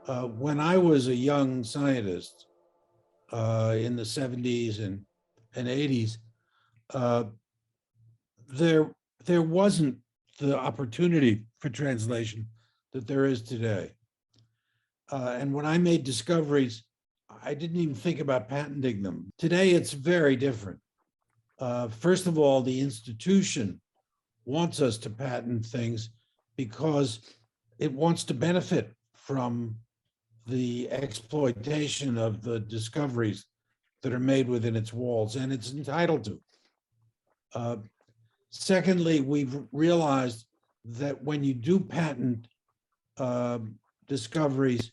When I was a young scientist in the 70s and 80s, there wasn't the opportunity for translation that there is today. And when I made discoveries, I didn't even think about patenting them. Today, it's very different. First of all, the institution wants us to patent things because it wants to benefit from the exploitation of the discoveries that are made within its walls, and it's entitled to. Secondly, we've realized that when you do patent discoveries,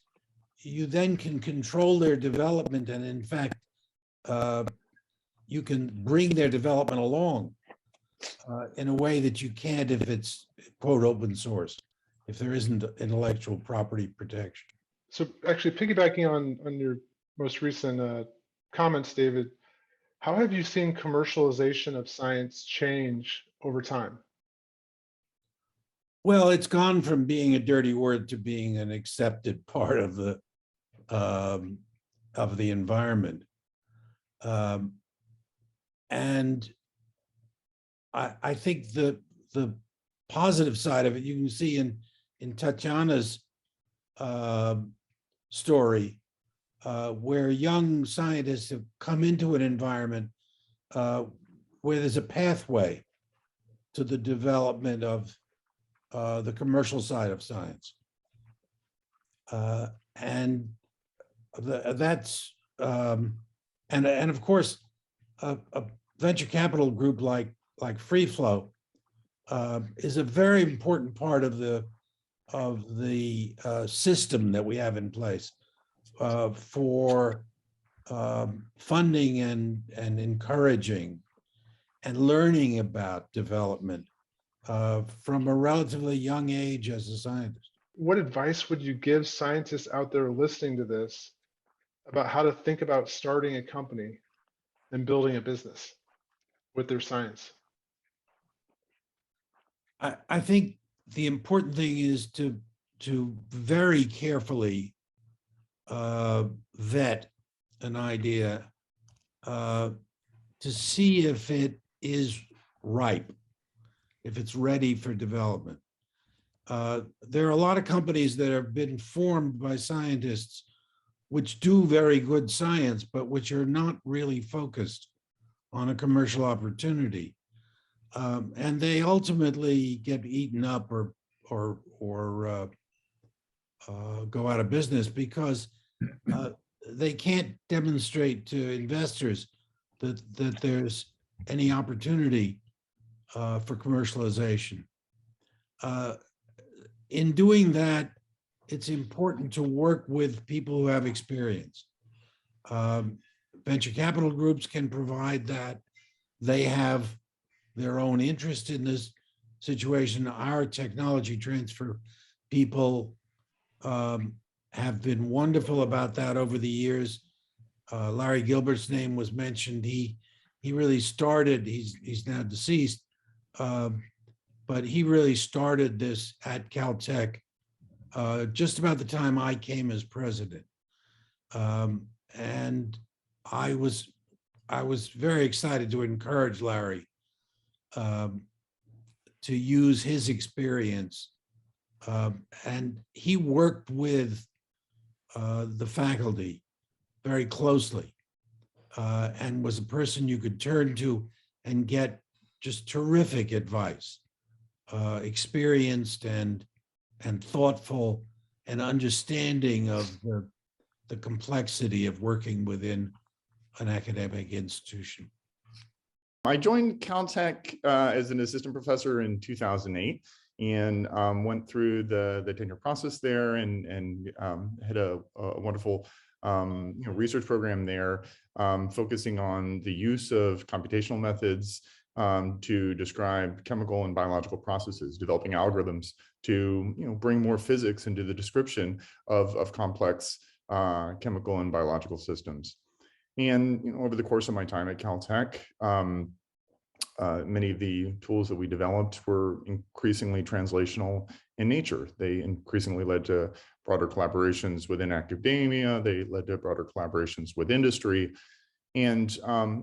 you then can control their development, and in fact, you can bring their development along in a way that you can't if it's, quote, open source, if there isn't intellectual property protection. So actually piggybacking on your most recent comments, David, how have you seen commercialization of science change over time? Well, it's gone from being a dirty word to being an accepted part of the environment. And I think the positive side of it, you can see in Tatyana's story, where young scientists have come into an environment where there's a pathway to the development of the commercial side of science. And that's, and of course, a venture capital group like Freeflow is a very important part of the system that we have in place for funding and encouraging and learning about development from a relatively young age as a scientist. What advice would you give scientists out there listening to this about how to think about starting a company and building a business with their science? I think the important thing is to very carefully vet an idea to see if it is ripe, if it's ready for development. There are a lot of companies that have been formed by scientists which do very good science, but which are not really focused on a commercial opportunity. And they ultimately get eaten up or go out of business because they can't demonstrate to investors that there's any opportunity for commercialization. In doing that, it's important to work with people who have experience. Venture capital groups can provide that. They have their own interest in this situation. Our technology transfer people have been wonderful about that over the years. Larry Gilbert's name was mentioned. He really started, he's now deceased, but he really started this at Caltech just about the time I came as president. And I was very excited to encourage Larry to use his experience. And he worked with the faculty very closely and was a person you could turn to and get just terrific advice, experienced and thoughtful and understanding of the complexity of working within an academic institution. I joined Caltech as an assistant professor in 2008 and went through the tenure process there and had a wonderful research program there, focusing on the use of computational methods to describe chemical and biological processes, developing algorithms to bring more physics into the description of complex chemical and biological systems. And over the course of my time at Caltech, many of the tools that we developed were increasingly translational in nature. They increasingly led to broader collaborations within academia. They led to broader collaborations with industry. And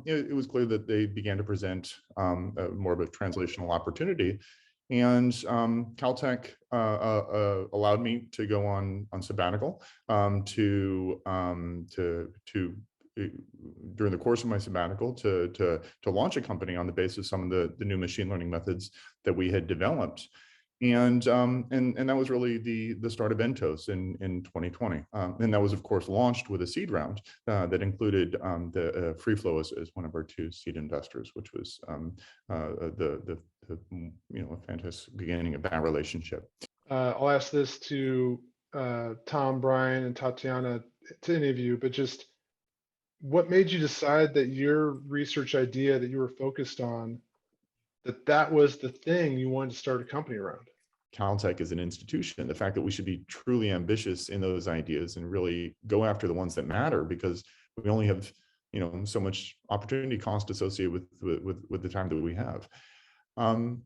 it was clear that they began to present more of a translational opportunity. And Caltech allowed me to go on sabbatical during the course of my sabbatical to launch a company on the basis of some of the new machine learning methods that we had developed. And that was really the start of Entos in 2020. And that was, of course, launched with a seed round that included the Freeflow as one of our 2 seed investors, which was a fantastic beginning of that relationship. I'll ask this to Tom, Brian, and Tatyana, to any of you, but just what made you decide that your research idea that you were focused on, that was the thing you wanted to start a company around? Caltech is an institution, the fact that we should be truly ambitious in those ideas and really go after the ones that matter, because we only have, so much opportunity cost associated with the time that we have. And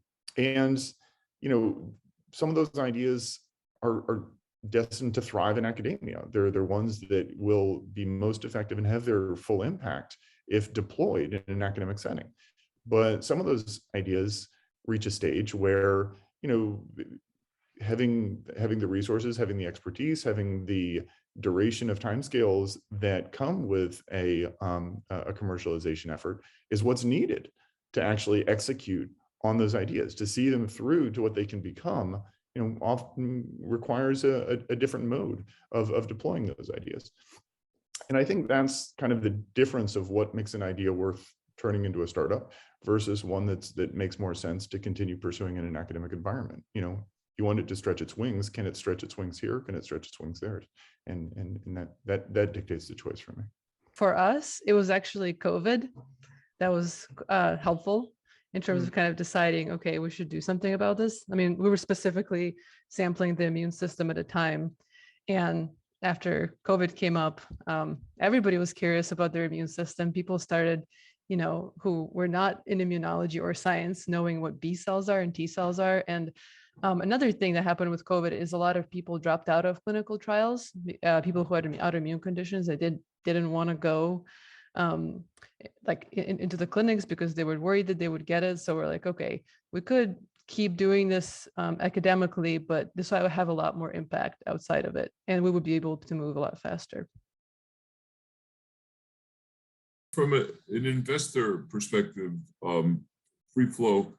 some of those ideas are destined to thrive in academia. They're ones that will be most effective and have their full impact if deployed in an academic setting. But some of those ideas reach a stage where, having the resources, having the expertise, having the duration of timescales that come with a commercialization effort is what's needed to actually execute on those ideas. To see them through to what they can become, often requires a different mode of deploying those ideas. And I think that's kind of the difference of what makes an idea worth turning into a startup versus one that makes more sense to continue pursuing in an academic environment. You want it to stretch its wings. Can it stretch its wings here? Can it stretch its wings there? And that dictates the choice for me. For us, it was actually COVID that was helpful in terms of kind of deciding, okay, we should do something about this. I mean, we were specifically sampling the immune system at a time. And after COVID came up, everybody was curious about their immune system. People started, who were not in immunology or science, knowing what B cells are and T cells are. And another thing that happened with COVID is a lot of people dropped out of clinical trials. People who had autoimmune conditions that didn't want to go into the clinics because they were worried that they would get it. So we're like, okay, we could keep doing this academically, but this would have a lot more impact outside of it, and we would be able to move a lot faster. From an investor perspective, Freeflow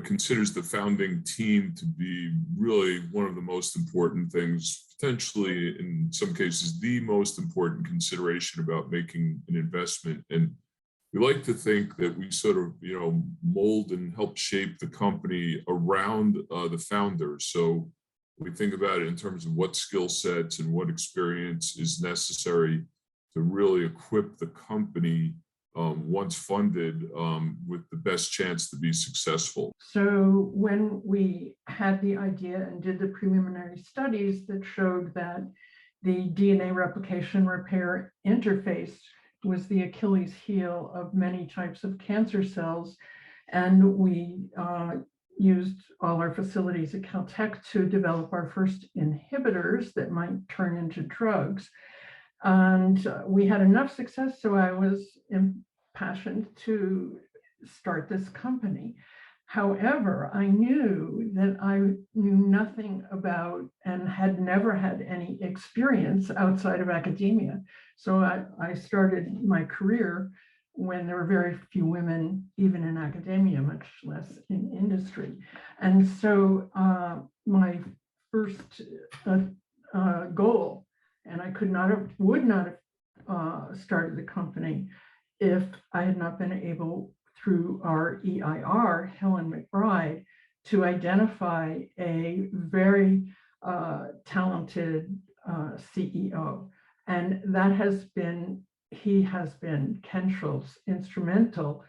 considers the founding team to be really one of the most important things, potentially in some cases, the most important consideration about making an investment. And we like to think that we sort of, mold and help shape the company around the founders. So we think about it in terms of what skill sets and what experience is necessary to really equip the company once funded with the best chance to be successful. So when we had the idea and did the preliminary studies that showed that the DNA replication repair interface was the Achilles heel of many types of cancer cells, and we used all our facilities at Caltech to develop our first inhibitors that might turn into drugs. And we had enough success, so I was impassioned to start this company. However, I knew that I knew nothing about and had never had any experience outside of academia. So I started my career when there were very few women, even in academia, much less in industry. And so my first goal, and I would not have started the company if I had not been able, through our EIR, Helen McBride, to identify a very talented CEO. And he has been, Ken Schultz, instrumental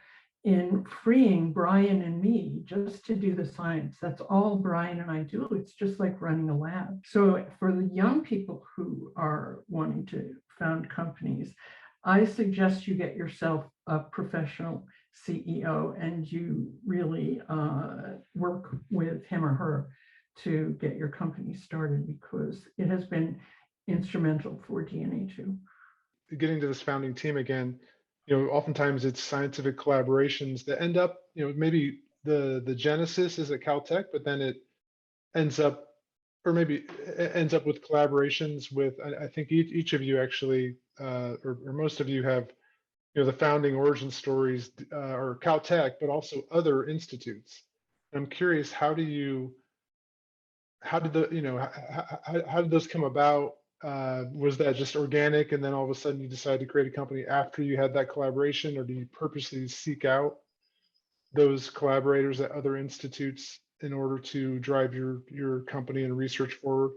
in freeing Brian and me just to do the science. That's all Brian and I do. It's just like running a lab. So for the young people who are wanting to found companies, I suggest you get yourself a professional CEO and you really work with him or her to get your company started, because it has been instrumental for DNATwo. Getting to this founding team again, oftentimes it's scientific collaborations that end up, maybe the genesis is at Caltech, but then it ends up, or maybe it ends up with collaborations with, I think each of you actually, or most of you have, the founding origin stories, or Caltech, but also other institutes. I'm curious, how did those come about? Was that just organic, and then all of a sudden you decided to create a company after you had that collaboration, or do you purposely seek out those collaborators at other institutes in order to drive your company and research forward?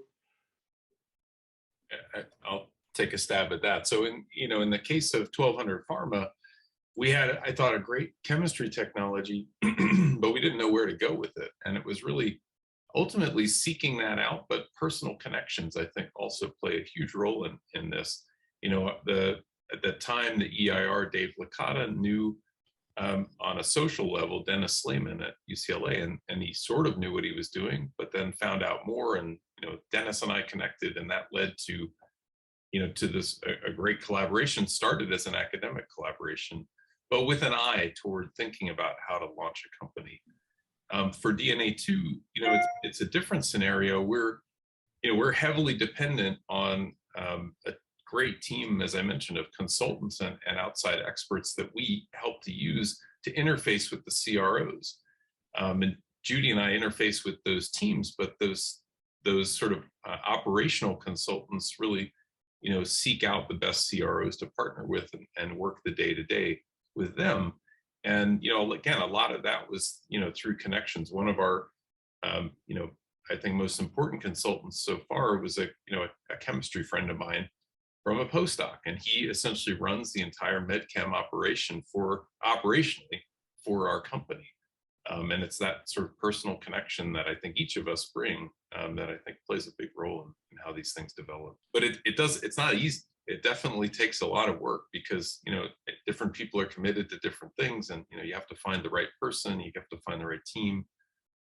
I'll take a stab at that. So in the case of 1200 Pharma, we had, I thought, a great chemistry technology, but we didn't know where to go with it. And it was really ultimately seeking that out, but personal connections, I think, also play a huge role in this. At the time, the EIR, Dave Licata, knew on a social level Dennis Slayman at UCLA, and he sort of knew what he was doing, but then found out more. And Dennis and I connected, and that led to to this a great collaboration. Started as an academic collaboration, but with an eye toward thinking about how to launch a company. For DNATwo, it's a different scenario. We're heavily dependent on a great team, as I mentioned, of consultants and outside experts that we help to use to interface with the CROs. And Judy and I interface with those teams, but those sort of operational consultants really, seek out the best CROs to partner with and work the day-to-day with them. And, again, a lot of that was, through connections. One of our, I think most important consultants so far was a chemistry friend of mine from a postdoc, and he essentially runs the entire medchem operation operationally for our company. And it's that sort of personal connection that I think each of us bring that I think plays a big role in how these things develop. But it's not easy. It definitely takes a lot of work, because different people are committed to different things, and you have to find the right person, you have to find the right team.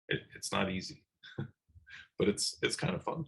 It's not easy, but it's kind of fun.